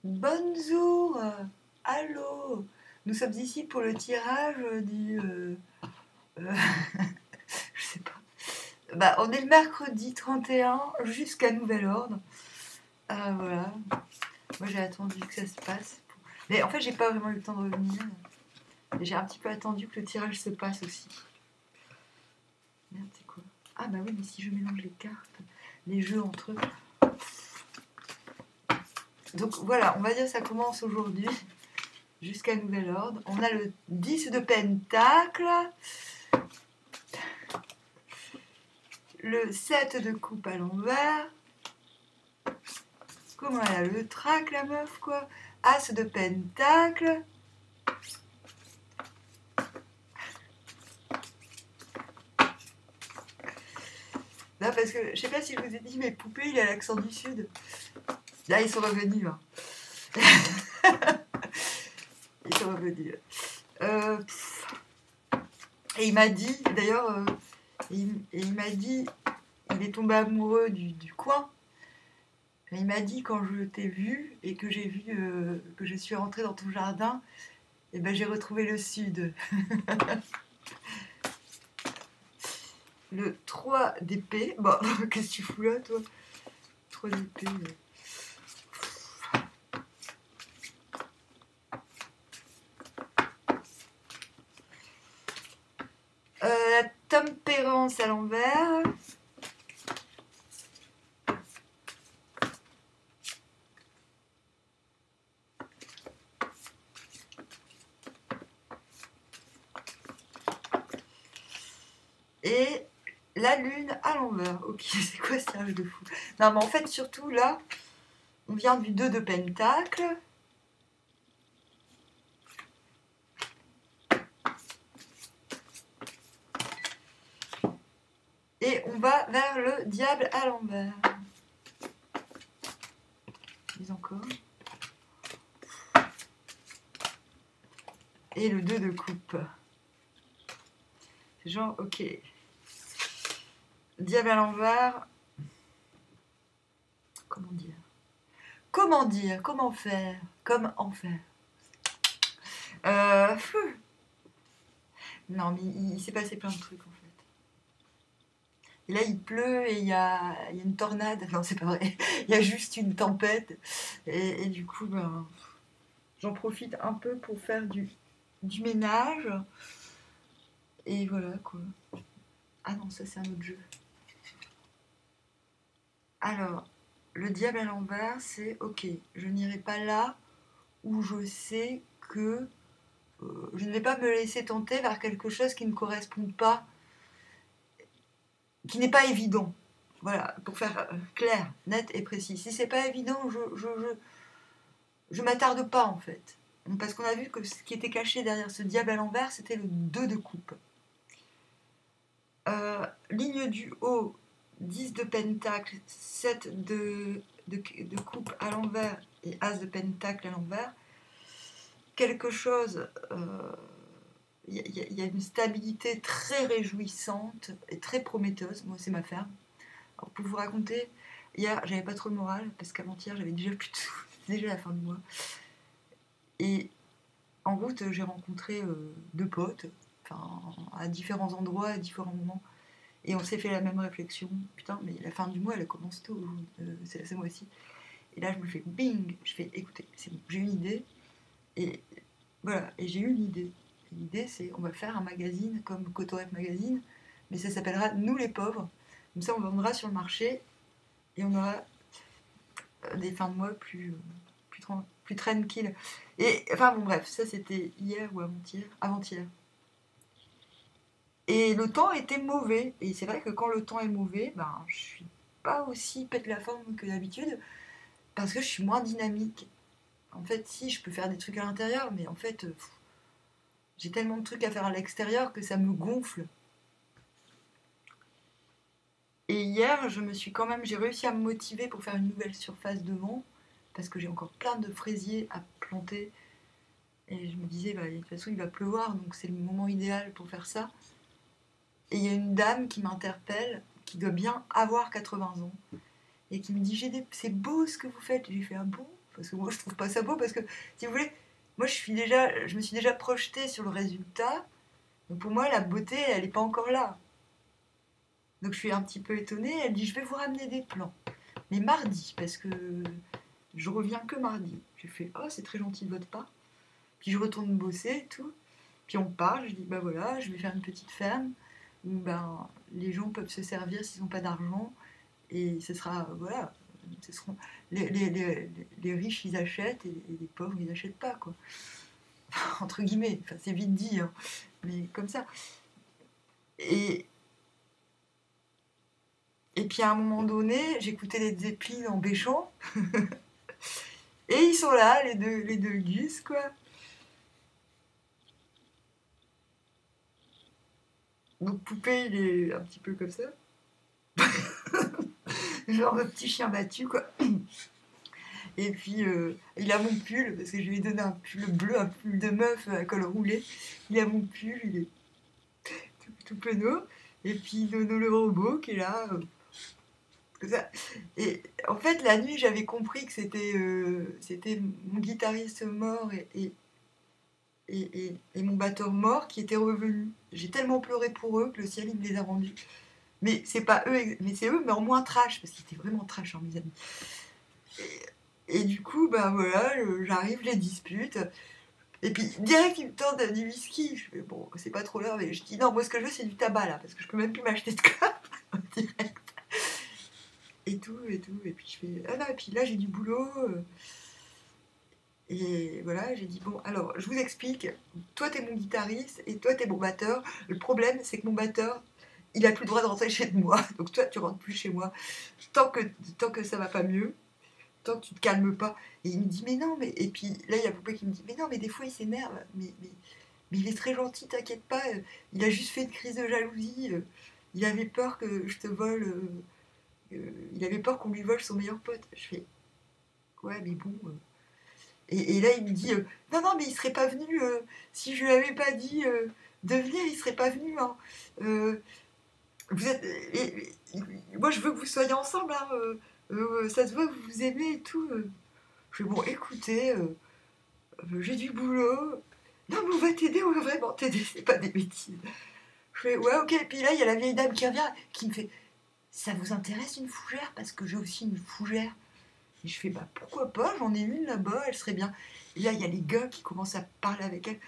Bonjour, allô, nous sommes ici pour le tirage du... euh, je sais pas. Bah, on est le mercredi 31 jusqu'à nouvel ordre. Voilà, moi j'ai attendu que ça se passe. Mais en fait, j'ai pas vraiment eu le temps de revenir. J'ai un petit peu attendu que le tirage se passe aussi. Merde, c'est quoi? Ah bah oui, mais si je mélange les cartes, les jeux entre eux. Donc voilà, on va dire que ça commence aujourd'hui. Jusqu'à nouvel ordre. On a le 10 de pentacle, le 7 de coupe à l'envers. Comment elle a le trac, la meuf, quoi. As de pentacle. Là, parce que je sais pas si je vous ai dit, mais Poupée, il a l'accent du sud. Là, ils sont revenus. Hein. Ils sont revenus. Et il m'a dit, d'ailleurs, il m'a dit, il est tombé amoureux du coin. Il m'a dit quand je t'ai vu et que j'ai vu que je suis rentrée dans ton jardin, et ben j'ai retrouvé le sud. Le 3 d'épée. Bon, qu'est-ce que tu fous là, toi? 3 d'épée. La tempérance à l'envers. Et la lune à l'envers. Ok, c'est quoi ce tirage de fou? Non, mais en fait, surtout là, on vient du 2 de pentacle. Et on va vers le diable à l'envers. Dis encore. Et le 2 de coupe. C'est genre, ok. Diable à l'envers. Comment dire? Comment dire? Comment faire? Comment en faire? Euh, non, mais il s'est passé plein de trucs en fait. Et là, il pleut et il y a une tornade. Non, c'est pas vrai. Il y a juste une tempête. Et du coup, ben, j'en profite un peu pour faire du ménage. Et voilà quoi. Ah non, ça c'est un autre jeu. Alors, le diable à l'envers, c'est ok, je n'irai pas là où je sais que je ne vais pas me laisser tenter vers quelque chose qui ne correspond pas, qui n'est pas évident. Voilà, pour faire clair, net et précis. Si c'est pas évident, je m'attarde pas en fait. Parce qu'on a vu que ce qui était caché derrière ce diable à l'envers, c'était le 2 de coupe. Ligne du haut, 10 de pentacle, 7 de coupe à l'envers et as de pentacle à l'envers. Quelque chose, y a une stabilité très réjouissante et très prometteuse. Moi, c'est ma ferme. Alors, pour vous raconter, hier, j'avais pas trop le moral parce qu'avant-hier, j'avais déjà plus de sous. C'était déjà la fin du mois. Et en route, j'ai rencontré deux potes, enfin, à différents endroits, à différents moments. Et on s'est fait la même réflexion. Putain, mais la fin du mois, elle commence tôt, c'est moi aussi. Et là, je me fais bing. Je fais, écoutez, c'est bon, j'ai une idée. Et voilà, et j'ai eu une idée. L'idée, c'est on va faire un magazine comme Cotorep Magazine, mais ça s'appellera Nous les pauvres. Comme ça, on vendra sur le marché et on aura des fins de mois plus tranquilles. Et enfin, bon, bref, ça c'était hier ou avant-hier. Avant-hier. Et le temps était mauvais. Et c'est vrai que quand le temps est mauvais, ben, je suis pas aussi pète la forme que d'habitude parce que je suis moins dynamique. En fait, si, je peux faire des trucs à l'intérieur, mais en fait, j'ai tellement de trucs à faire à l'extérieur que ça me gonfle. Et hier, j'ai réussi à me motiver pour faire une nouvelle surface devant, parce que j'ai encore plein de fraisiers à planter. Et je me disais, bah, de toute façon, il va pleuvoir, donc c'est le moment idéal pour faire ça. Et il y a une dame qui m'interpelle, qui doit bien avoir 80 ans, et qui me dit, c'est beau ce que vous faites. Et j'ai fait, ah bon? Parce que moi, je trouve pas ça beau, parce que, si vous voulez, moi, je me suis déjà projetée sur le résultat. Donc pour moi, la beauté, elle n'est pas encore là. Donc je suis un petit peu étonnée. Elle dit, je vais vous ramener des plans. Mais mardi, parce que je reviens que mardi. J'ai fait, oh, c'est très gentil de votre part. Puis je retourne bosser et tout. Puis on part, je dis, bah voilà, je vais faire une petite ferme où ben, les gens peuvent se servir s'ils n'ont pas d'argent. Et ce sera, voilà, ce seront, les riches, ils achètent et les pauvres, ils n'achètent pas, quoi. Entre guillemets, enfin, c'est vite dit, hein, mais comme ça. Et, et puis à un moment donné, j'écoutais les Zeppelin en bêchant. Et ils sont là, les deux gus, quoi. Donc Poupée, il est un petit peu comme ça. Genre le petit chien battu, quoi. Et puis, il a mon pull, parce que je lui ai donné un pull bleu, un pull de meuf à col roulé. Il a mon pull, il est tout penaud. Et puis, Nono le robot qui est là. Comme ça. Et en fait, la nuit, j'avais compris que c'était mon guitariste mort et mon batteur mort qui étaient revenus. J'ai tellement pleuré pour eux que le ciel, il me les a rendus. Mais c'est pas eux, mais c'est eux, mais en moins trash, parce qu'ils étaient vraiment trash, hein, mes amis. Et du coup, ben voilà, j'arrive, je les dispute. Et puis, direct, ils me tendent du whisky. Je fais, bon, c'est pas trop l'heure, mais je dis, non, moi, ce que je veux, c'est du tabac, là, parce que je peux même plus m'acheter de clope. Direct. Et tout, et tout. Et puis, je fais, ah non, et puis là, j'ai du boulot. Et voilà, j'ai dit, bon, alors, je vous explique. Toi, t'es mon guitariste, et toi, t'es mon batteur. Le problème, c'est que mon batteur, il a plus le droit de rentrer chez moi. Donc, toi, tu rentres plus chez moi. Tant que, tant que ça va pas mieux. Tant que tu te calmes pas. Et il me dit, mais non, mais. Et puis là, il y a Poupée qui me dit, mais non, mais des fois, il s'énerve. Mais il est très gentil, t'inquiète pas. Il a juste fait une crise de jalousie. Il avait peur que je te vole. Il avait peur qu'on lui vole son meilleur pote. Je fais, ouais, mais bon. Et là, il me dit, non, non, mais il serait pas venu. Si je lui avais pas dit de venir, il serait pas venu. Hein. Vous êtes. Moi, je veux que vous soyez ensemble. Hein, ça se voit que vous vous aimez et tout. Je fais, bon, écoutez, j'ai du boulot. Non, mais on va t'aider, on va vraiment t'aider, c'est pas des bêtises. Je fais, ouais, ok. Et puis là, il y a la vieille dame qui revient, qui me fait, ça vous intéresse une fougère? Parce que j'ai aussi une fougère. Et je fais, bah pourquoi pas, j'en ai une là-bas, elle serait bien. Et là, il y a les gars qui commencent à parler avec elle.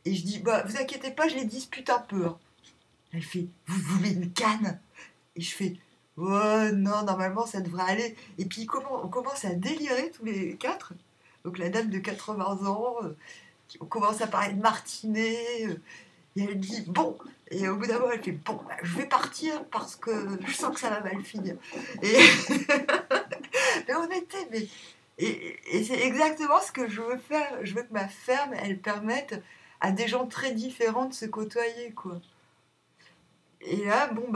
Et je dis, bah vous inquiétez pas, je les dispute un peu. Hein. Elle fait, vous voulez une canne? Et je fais, oh non, normalement ça devrait aller. Et puis on commence à délirer tous les quatre. Donc la dame de 80 ans, on commence à parler de Martinet. Et elle dit, bon. Et au bout d'un moment, elle fait, bon, bah, je vais partir parce que je sens que ça va mal finir. Et mais on était, mais. Et c'est exactement ce que je veux faire. Je veux que ma ferme, elle permette à des gens très différents de se côtoyer, quoi. Et là, bon,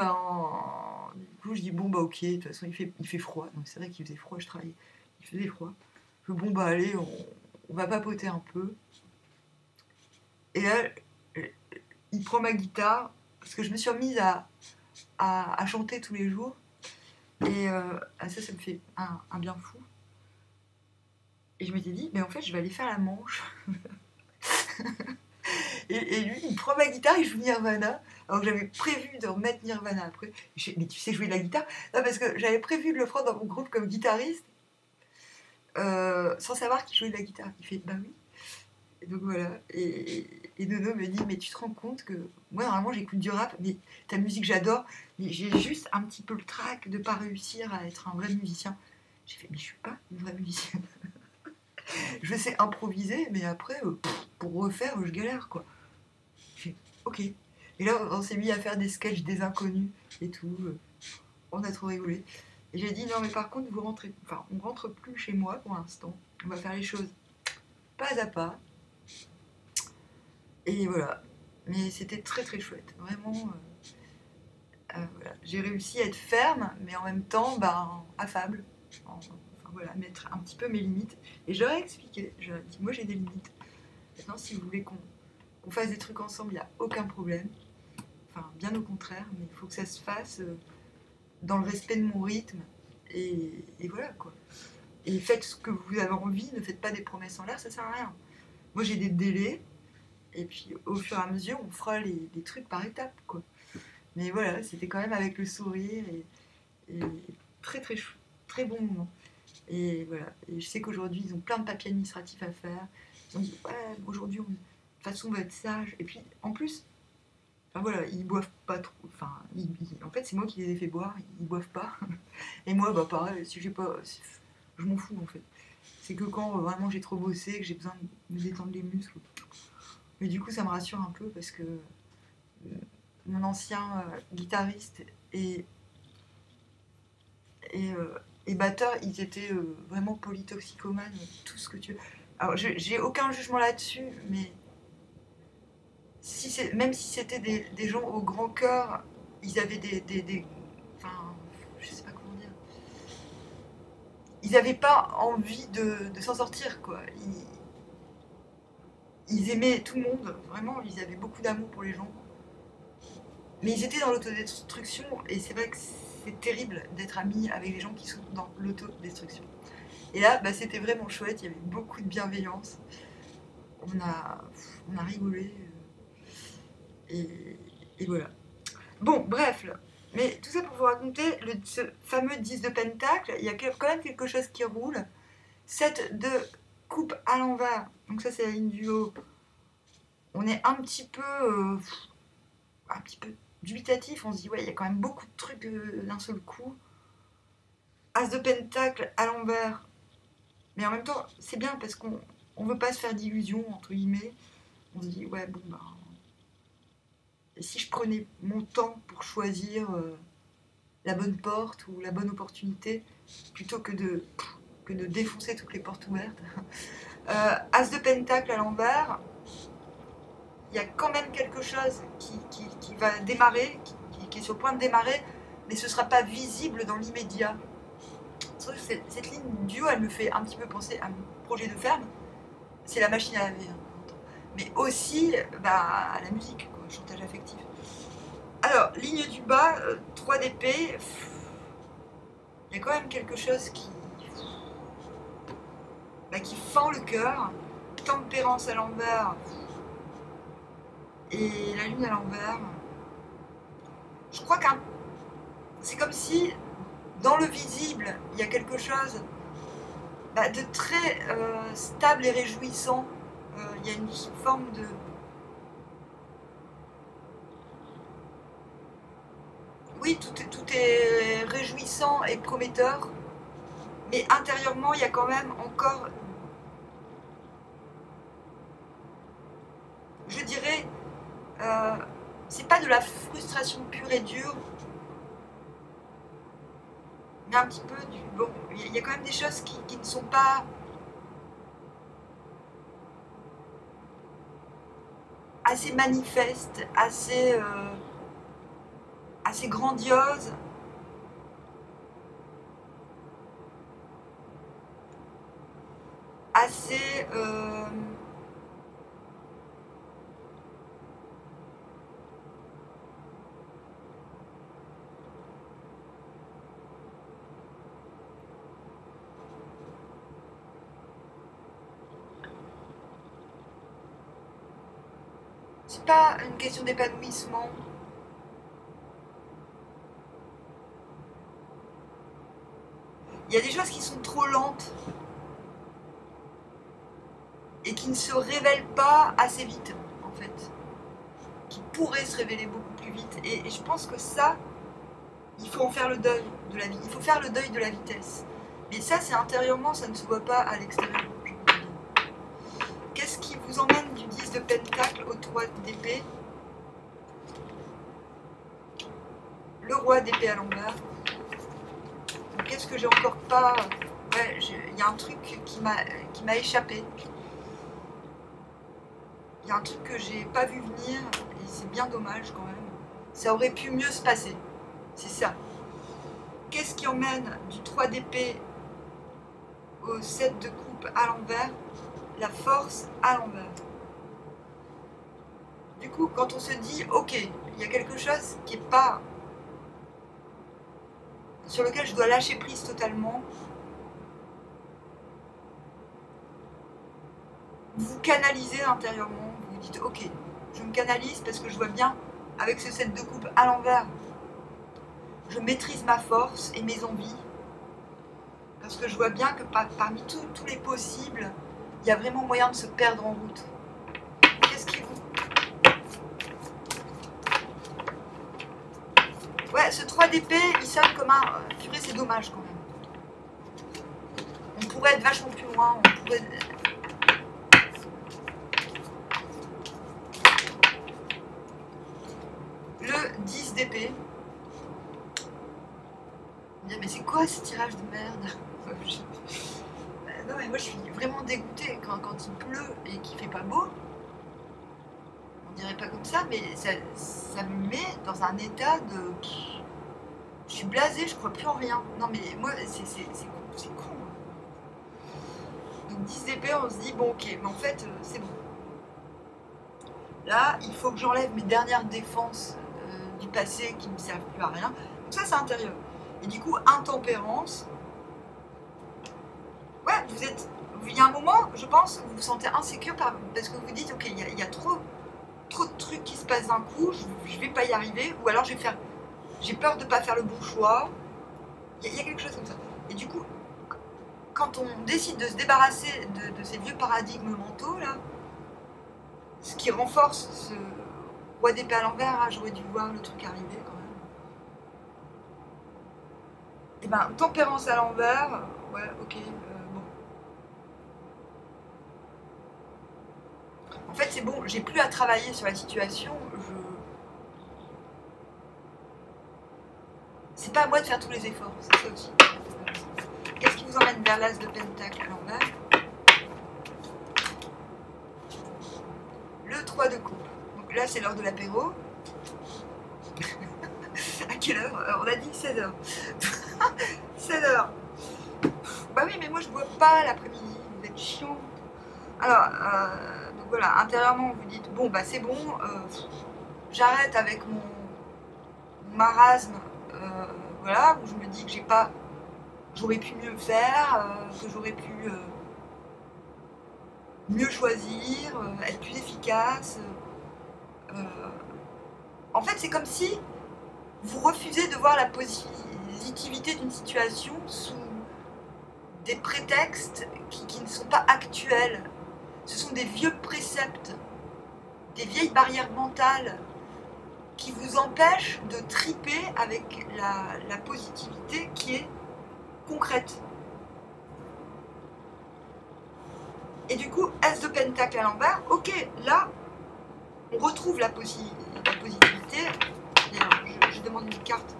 du coup, je dis, bon, bah, ok, de toute façon, il fait froid. Donc, c'est vrai qu'il faisait froid, je travaillais. Il faisait froid. Je dis, bon, bah, allez, on va papoter un peu. Et là, il prend ma guitare, parce que je me suis remise à chanter tous les jours. Et ça me fait un bien fou. Et je m'étais dit, mais en fait, je vais aller faire la manche. Et lui, il prend ma guitare, il joue Nirvana. Alors que j'avais prévu de remettre Nirvana après. Mais tu sais jouer de la guitare? Non, parce que j'avais prévu de le prendre dans mon groupe comme guitariste, sans savoir qu'il jouait de la guitare. Il fait, bah oui. Et donc voilà. Et Nono me dit, mais tu te rends compte que moi, normalement, j'écoute du rap, mais ta musique, j'adore. Mais j'ai juste un petit peu le trac de pas réussir à être un vrai musicien. J'ai fait, mais je suis pas une vraie musicienne. Je sais improviser, mais après, pour refaire, je galère, quoi. J'ai fait, ok. Et là, on s'est mis à faire des sketchs des inconnus et tout. On a trop rigolé. Et j'ai dit, non, mais par contre, vous rentrez. Enfin, on rentre plus chez moi pour l'instant. On va faire les choses pas à pas. Et voilà. Mais c'était très très chouette. Vraiment. Voilà. J'ai réussi à être ferme, mais en même temps, affable. Enfin voilà, mettre un petit peu mes limites. Et je leur ai expliqué. Je leur ai dit, moi j'ai des limites. Maintenant, si vous voulez qu'on fasse des trucs ensemble, il n'y a aucun problème. Enfin, bien au contraire, mais il faut que ça se fasse dans le respect de mon rythme. Et voilà, quoi. et faites ce que vous avez envie, ne faites pas des promesses en l'air, ça sert à rien. Moi j'ai des délais, et puis au fur et à mesure on fera les trucs par étapes, quoi. Mais voilà, c'était quand même avec le sourire, et très très chou, très bon moment. Et voilà, et je sais qu'aujourd'hui ils ont plein de papiers administratifs à faire. Ils ont dit ouais, aujourd'hui de toute façon on va être sage. Et puis en plus, enfin voilà, ils boivent pas trop. Enfin, en fait c'est moi qui les ai fait boire, ils boivent pas. Et moi bah pareil, si j'ai pas, je m'en fous en fait. C'est que quand vraiment j'ai trop bossé, que j'ai besoin de me détendre les muscles. Mais du coup ça me rassure un peu parce que mon ancien guitariste et, et, euh, et batteur, ils étaient vraiment polytoxicomanes, tout ce que tu veux. Alors, j'ai aucun jugement là-dessus, mais si même si c'était des gens au grand cœur, ils avaient enfin, je sais pas comment dire. Ils n'avaient pas envie de s'en sortir, quoi. Ils aimaient tout le monde, vraiment, ils avaient beaucoup d'amour pour les gens. Mais ils étaient dans l'autodestruction, et c'est vrai que c'est terrible d'être ami avec des gens qui sont dans l'autodestruction. Et là, bah, c'était vraiment chouette, il y avait beaucoup de bienveillance. On a rigolé, et voilà. Bon, bref, là. Mais tout ça pour vous raconter, ce fameux 10 de pentacle, il y a quand même quelque chose qui roule. 7 de coupe à l'envers, donc ça c'est la ligne du haut. On est un petit peu dubitatif, on se dit ouais, il y a quand même beaucoup de trucs d'un seul coup. As de pentacle à l'envers, mais en même temps c'est bien parce qu'on veut pas se faire d'illusions entre guillemets. On se dit ouais bon bah, et si je prenais mon temps pour choisir la bonne porte ou la bonne opportunité plutôt que de défoncer toutes les portes ouvertes. As de pentacle à l'envers, il y a quand même quelque chose qui va démarrer, qui est sur le point de démarrer, mais ce ne sera pas visible dans l'immédiat. Cette ligne du haut, elle me fait un petit peu penser à mon projet de ferme. C'est la machine à laver, hein, mais aussi bah, à la musique, quoi, chantage affectif. Alors, ligne du bas, 3 d'épée, il y a quand même quelque chose qui fend le cœur. Tempérance à l'envers et la lune à l'envers. Je crois que c'est comme si dans le visible il y a quelque chose de très stable et réjouissant. Il y a une forme de... Oui, tout est réjouissant et prometteur, mais intérieurement il y a quand même encore, je dirais, c'est pas de la frustration pure et dure, mais un petit peu du... Bon, il y a quand même des choses qui ne sont pas assez manifestes, assez grandioses. Assez... c'est pas une question d'épanouissement. Il y a des choses qui sont trop lentes et qui ne se révèlent pas assez vite, en fait. Qui pourraient se révéler beaucoup plus vite. Et je pense que ça, il faut en faire le deuil de la vie. Il faut faire le deuil de la vitesse. Mais ça, c'est intérieurement, ça ne se voit pas à l'extérieur. Qu'est-ce qui vous emmène du 10 de pentacle au 3 d'épée? Le roi d'épée à l'envers. Qu'est-ce que j'ai encore pas... Ouais, il y a un truc qui m'a échappé. Il y a un truc que j'ai pas vu venir, et c'est bien dommage quand même. Ça aurait pu mieux se passer. C'est ça. Qu'est-ce qui emmène du 3 d'épée au 7 de coupe à l'envers? La force à l'envers. Du coup, quand on se dit, ok, il y a quelque chose qui est pas... sur lequel je dois lâcher prise totalement, vous vous canalisez intérieurement, vous vous dites ok, je me canalise parce que je vois bien avec ce set de coupe à l'envers, je maîtrise ma force et mes envies, parce que je vois bien que parmi tous les possibles, il y a vraiment moyen de se perdre en route. Qu'est-ce qui vous... Ouais, ce 3 d'épée, il sonne comme un... Purée, c'est dommage quand même. On pourrait être vachement plus loin, on pourrait... Le 10 d'épée. Mais c'est quoi ce tirage de merde? Non mais moi je suis vraiment dégoûtée quand il pleut et qu'il fait pas beau. On dirait pas comme ça, mais ça me met dans un état de... Je suis blasée, je crois plus en rien. Non mais moi c'est con. Donc 10 d'épée, on se dit bon ok, mais en fait c'est bon. Là, il faut que j'enlève mes dernières défenses du passé qui ne me servent plus à rien. Donc ça c'est intérieur. Et du coup, intempérance. Ouais, vous êtes... Il y a un moment, je pense, vous vous sentez insécure parce que vous dites, ok, il y a trop de trucs qui se passent d'un coup, je vais pas y arriver, ou alors j'ai peur de pas faire le bon choix. Il y a quelque chose comme ça. Et du coup, quand on décide de se débarrasser de ces vieux paradigmes mentaux, là, ce qui renforce ce roi d'épée à l'envers, hein, j'aurais dû voir le truc arriver quand même. Et ben, tempérance à l'envers, ouais, ok, bon. En fait, c'est bon, j'ai plus à travailler sur la situation, c'est pas à moi de faire tous les efforts, c'est ça aussi. Qu'est-ce qui vous emmène vers l'as de pentacle à l'envers? Le 3 de coupe. Donc là, c'est l'heure de l'apéro. À quelle heure? On a dit 16h. 16h. Bah oui, mais moi je bois pas l'après-midi, vous êtes chiant. Alors, donc voilà, intérieurement vous dites, bon bah c'est bon, j'arrête avec mon marasme, voilà, où je me dis que j'aurais pu mieux faire, que j'aurais pu mieux choisir, être plus efficace. En fait, c'est comme si vous refusez de voir la positivité d'une situation sous des prétextes qui ne sont pas actuels. Ce sont des vieux préceptes, des vieilles barrières mentales qui vous empêchent de triper avec la positivité qui est concrète. Et du coup, As de Pentacle à l'envers, ok, là, on retrouve la positivité. D'ailleurs, je demande une carte.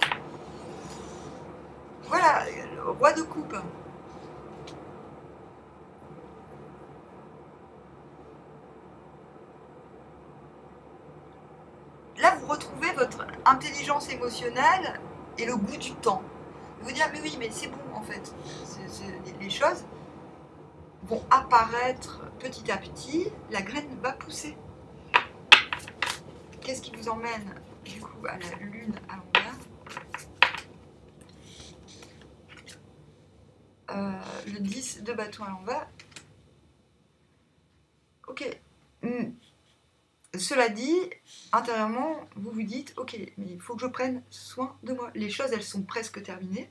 Voilà, le roi de coupe. Là, vous retrouvez votre intelligence émotionnelle et le goût du temps. Vous dire, mais oui, mais c'est bon en fait. Les choses vont apparaître petit à petit, la graine va pousser. Qu'est-ce qui vous emmène du coup à la lune à l'envers? Le 10 de bâton à l'envers. Ok. Cela dit, intérieurement, vous vous dites, ok, mais il faut que je prenne soin de moi. Les choses, elles sont presque terminées.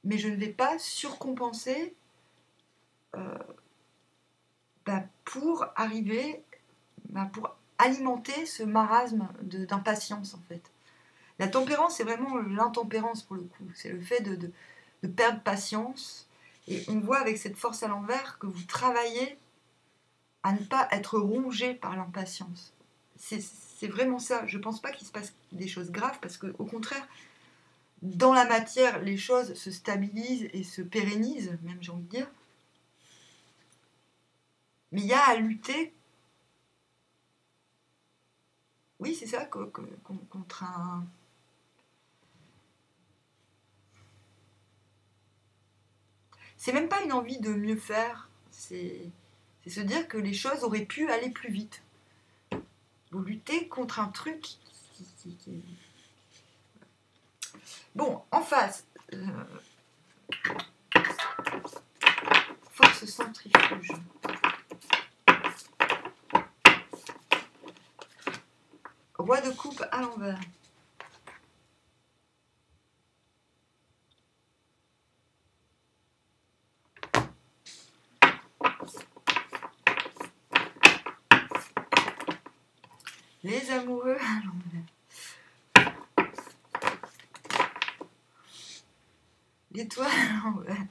Mais je ne vais pas surcompenser pour arriver, pour alimenter ce marasme d'impatience en fait. La tempérance, c'est vraiment l'intempérance pour le coup. C'est le fait de perdre patience. Et on voit avec cette force à l'envers que vous travaillez à ne pas être rongé par l'impatience. C'est vraiment ça. Je ne pense pas qu'il se passe des choses graves parce qu'au contraire, dans la matière, les choses se stabilisent et se pérennisent, même j'ai envie de dire. Mais il y a à lutter. Oui, c'est ça, contre un... C'est même pas une envie de mieux faire, c'est se dire que les choses auraient pu aller plus vite. Vous luttez contre un truc qui... Bon, en face, faut ce centrifuge. Roi de coupe à l'envers. Les amoureux à l'envers. L'étoile à l'envers.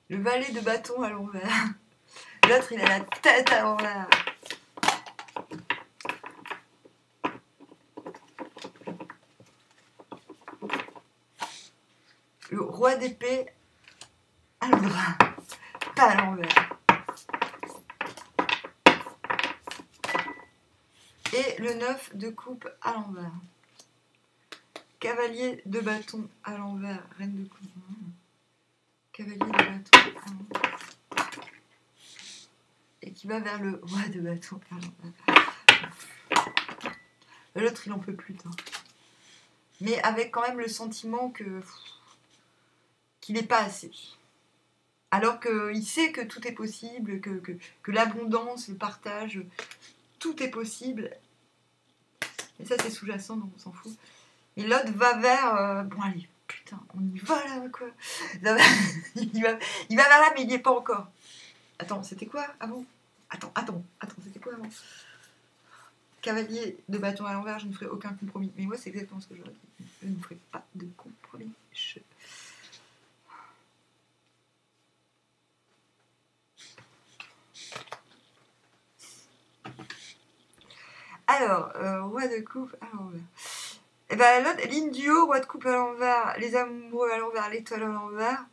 Le valet de bâton à l'envers. L'autre, il a la tête à l'envers. Le roi d'épée à l'endroit. Pas à l'envers. Et le 9 de coupe à l'envers. Cavalier de bâton à l'envers. Reine de coupe. Cavalier de bâton à l'envers. Et qui va vers le roi de bâton à l'envers. L'autre, il en peut plus. Hein. Mais avec quand même le sentiment qu'il n'est pas assez. Alors qu'il sait que tout est possible, que l'abondance, le partage, tout est possible. Et ça, c'est sous-jacent, donc on s'en fout. Et l'autre va vers... bon, allez, putain, on y va là, quoi. il va vers là, mais il n'y est pas encore. Attends, c'était quoi avant? Attends, c'était quoi avant? Cavalier de bâton à l'envers, je ne ferai aucun compromis. Mais moi, c'est exactement ce que j'aurais dit. Je ne ferai pas de compromis. Alors, roi de coupe à l'envers. Et ben l'autre, ligne du haut, roi de coupe à l'envers, les amoureux à l'envers, l'étoile à l'envers.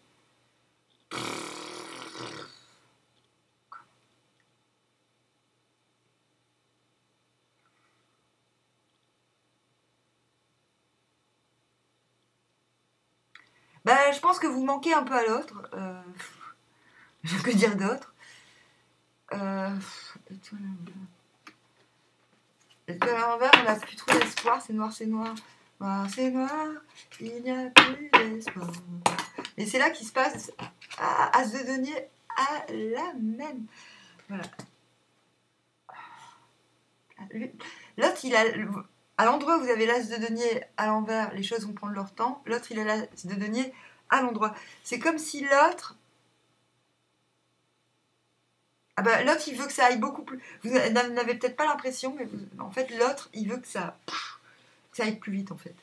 Ben, je pense que vous manquez un peu à l'autre. Que dire d'autre? L'étoile à l'envers, on n'a plus trop d'espoir, c'est noir, c'est noir. Noir, c'est noir, il n'y a plus d'espoir. Et c'est là qu'il se passe As de denier à la même. Voilà. L'autre, il a... À l'endroit où vous avez l'as de denier à l'envers, les choses vont prendre leur temps. L'autre, il a l'as de denier à l'endroit. C'est comme si l'autre... Ah bah, l'autre, il veut que ça aille beaucoup plus... Vous n'avez peut-être pas l'impression, mais en fait, l'autre, il veut que ça aille plus vite, en fait.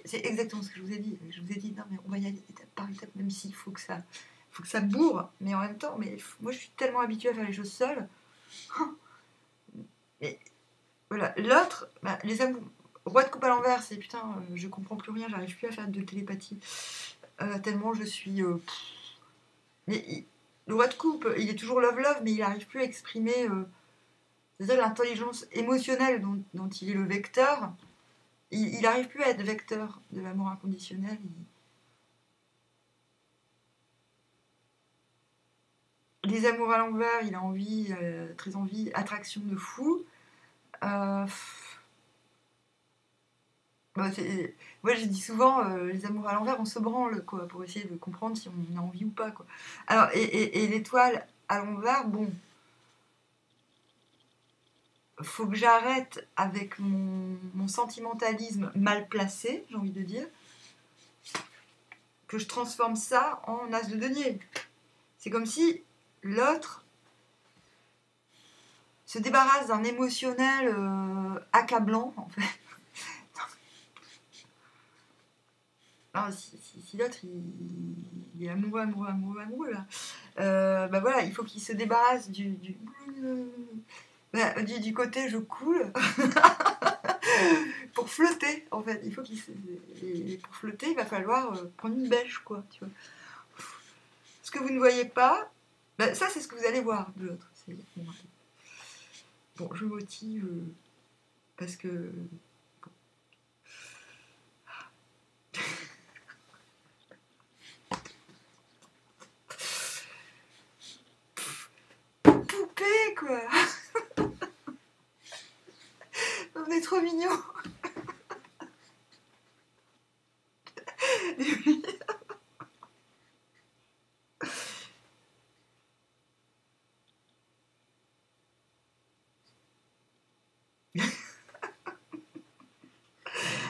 C'est exactement ce que je vous ai dit. Je vous ai dit, non, mais on va y aller étape par étape, même s'il faut que ça bourre. Mais en même temps, moi, je suis tellement habituée à faire les choses seule. Et voilà. L'autre, bah, les amours... Roi de coupe à l'envers, c'est putain, je comprends plus rien, j'arrive plus à faire de télépathie. Tellement je suis... Mais le roi de coupe, il est toujours love-love, mais il n'arrive plus à exprimer c'est-à-dire l'intelligence émotionnelle dont il est le vecteur. Il n'arrive plus à être vecteur de l'amour inconditionnel. Les amours à l'envers, il a envie, très envie, attraction de fou. Moi, je dis souvent, les amours à l'envers, on se branle, quoi, pour essayer de comprendre si on a envie ou pas, quoi. Alors, et l'étoile à l'envers, bon, faut que j'arrête avec mon sentimentalisme mal placé, j'ai envie de dire, que je transforme ça en as de denier. C'est comme si l'autre se débarrasse d'un émotionnel accablant, en fait. Alors, si l'autre il est amoureux là, bah voilà, il faut qu'il se débarrasse du côté je coule pour flotter, en fait. Il faut et pour flotter, il va falloir prendre une bêche, quoi, tu vois. Ce que vous ne voyez pas, bah, ça c'est ce que vous allez voir de l'autre. Bon, je motive parce que poupée, quoi. On est trop mignons.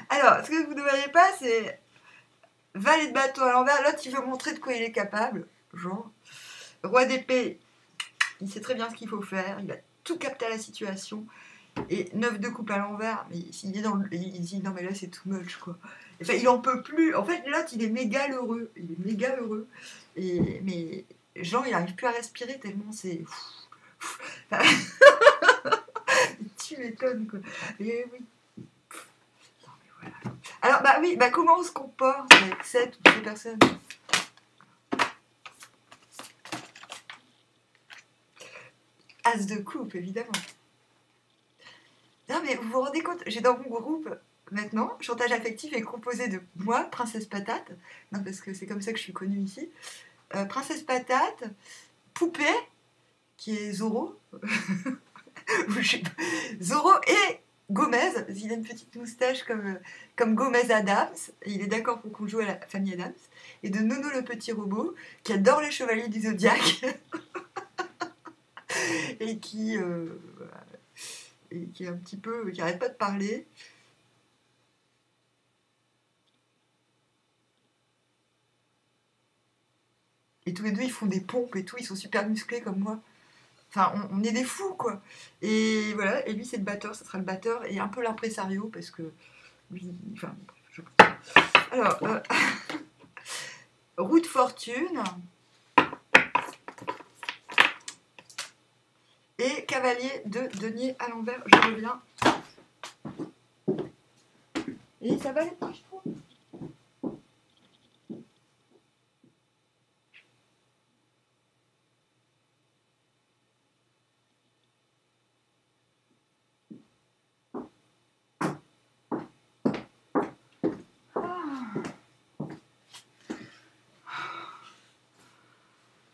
Alors, ce que vous ne voyez pas, c'est valet de bâton à l'envers. L'autre, il veut montrer de quoi il est capable. Genre, roi d'épée, il sait très bien ce qu'il faut faire. Il a tout capté à la situation. Et 9 de coupe à l'envers, mais il dit non mais là c'est too much quoi. Enfin il en peut plus. En fait l'autre il est méga heureux, mais genre il arrive plus à respirer tellement c'est. Enfin, tu m'étonnes quoi. Et oui. Non, mais voilà. Alors bah oui, bah comment on se comporte avec cette ou ces personnes? As de coupe évidemment. Non mais vous vous rendez compte, j'ai dans mon groupe maintenant, chantage affectif est composé de moi, Princesse Patate, non parce que c'est comme ça que je suis connue ici, Princesse Patate, Poupée, qui est Zoro, Zoro et Gomez, il a une petite moustache comme Gomez Adams, et il est d'accord pour qu'on joue à la famille Adams, et de Nono le petit robot, qui adore les chevaliers du Zodiaque, et voilà, et qui est un petit peu, qui arrête pas de parler. Et tous les deux, ils font des pompes et tout, ils sont super musclés comme moi. Enfin, on est des fous, quoi. Et voilà, et lui, c'est le batteur, ça sera le batteur, et un peu l'impresario, parce que lui, enfin, je... Alors, roue de fortune et cavalier de denier à l'envers, je reviens. Et ça va les petits, je trouve.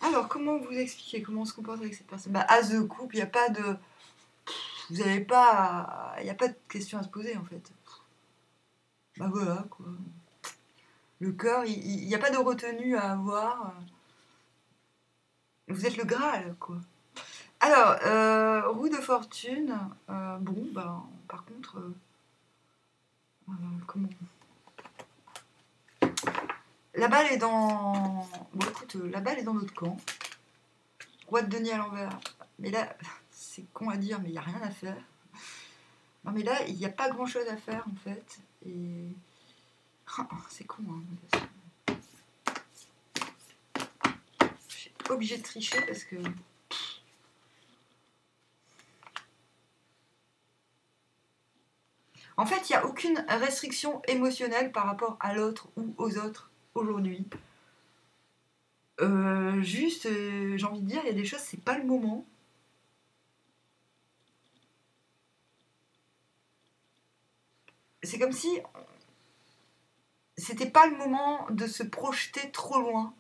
Alors, comment vous expliquer comment on se comporte avec cette personne? Bah, as de coupe, il n'y a pas de... Vous n'avez pas... Il n'y a pas de question à se poser, en fait. Bah voilà, quoi. Le cœur, il n'y a pas de retenue à avoir. Vous êtes le Graal, quoi. Alors, roue de fortune. Bon, bah, par contre... comment... La balle est dans... Bon, écoute, la balle est dans notre camp. Roi de denier à l'envers. Mais là, c'est con à dire, mais il n'y a rien à faire. Non, mais là, il n'y a pas grand-chose à faire, en fait. Et... Oh, c'est con, hein. Je suis obligée de tricher parce que... En fait, il n'y a aucune restriction émotionnelle par rapport à l'autre ou aux autres aujourd'hui. Juste, j'ai envie de dire, il y a des choses, c'est pas le moment. C'est comme si c'était pas le moment de se projeter trop loin.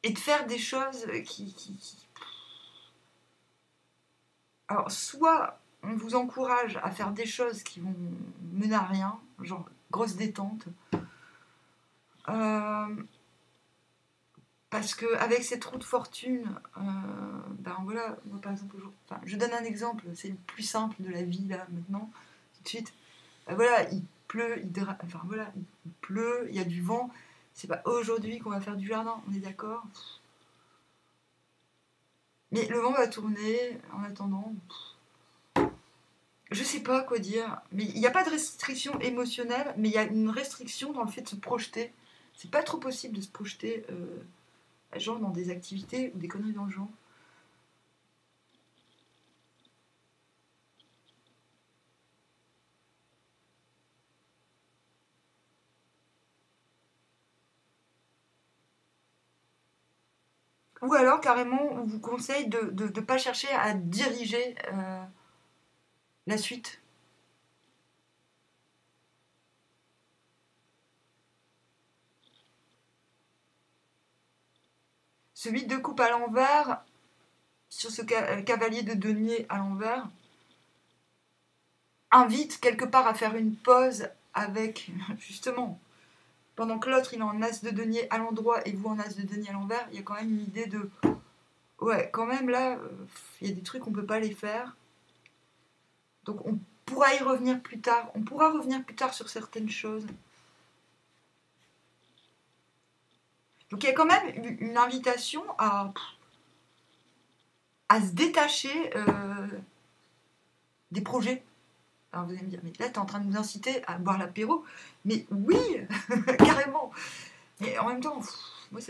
Et de faire des choses qui... Alors, soit on vous encourage à faire des choses qui vont mener à rien, genre grosse détente. Parce qu'avec cette roue de fortune, ben voilà, moi par exemple, enfin, je donne un exemple, c'est le plus simple de la vie là maintenant, tout de suite. Ben voilà, il pleut, enfin voilà, il pleut, il y a du vent. C'est pas aujourd'hui qu'on va faire du jardin, on est d'accord? Mais le vent va tourner en attendant. Je sais pas quoi dire, mais il n'y a pas de restriction émotionnelle, mais il y a une restriction dans le fait de se projeter. C'est pas trop possible de se projeter, genre dans des activités ou des conneries dans le genre. Ou alors carrément, on vous conseille de ne pas chercher à diriger la suite. Celui de coupe à l'envers, sur ce cavalier de denier à l'envers, invite quelque part à faire une pause avec, justement, pendant que l'autre il est en as de denier à l'endroit et vous en as de denier à l'envers, il y a quand même une idée de ouais, quand même là, il y a des trucs qu'on peut pas les faire. Donc on pourra y revenir plus tard. On pourra revenir plus tard sur certaines choses. Donc il y a quand même une invitation à se détacher des projets. Alors vous allez me dire, mais là tu es en train de nous inciter à boire l'apéro. Mais oui, carrément. Mais en même temps, moi,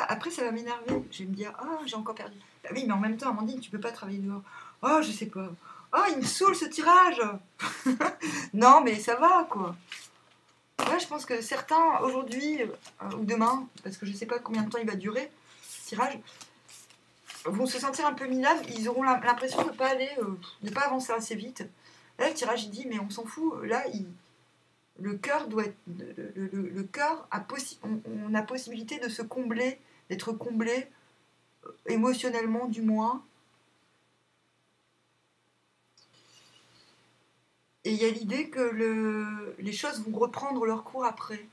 après ça va m'énerver. Je vais me dire, ah, j'ai encore perdu. Bah oui, mais en même temps, Amandine, tu peux pas travailler dehors. Oh, je sais pas. Oh, il me saoule ce tirage. Non, mais ça va, quoi. Là, je pense que certains, aujourd'hui ou demain, parce que je sais pas combien de temps il va durer, ce tirage, vont se sentir un peu minables. Ils auront l'impression de pas aller, de pas avancer assez vite. Là, le tirage, il dit, mais on s'en fout. Là, le cœur doit être, le cœur on a possibilité de se combler, d'être comblé émotionnellement du moins. Et il y a l'idée que les choses vont reprendre leur cours après.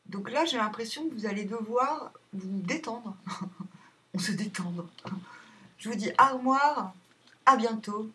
Donc là, j'ai l'impression que vous allez devoir vous détendre. On se détendre. Je vous dis armoire, à bientôt.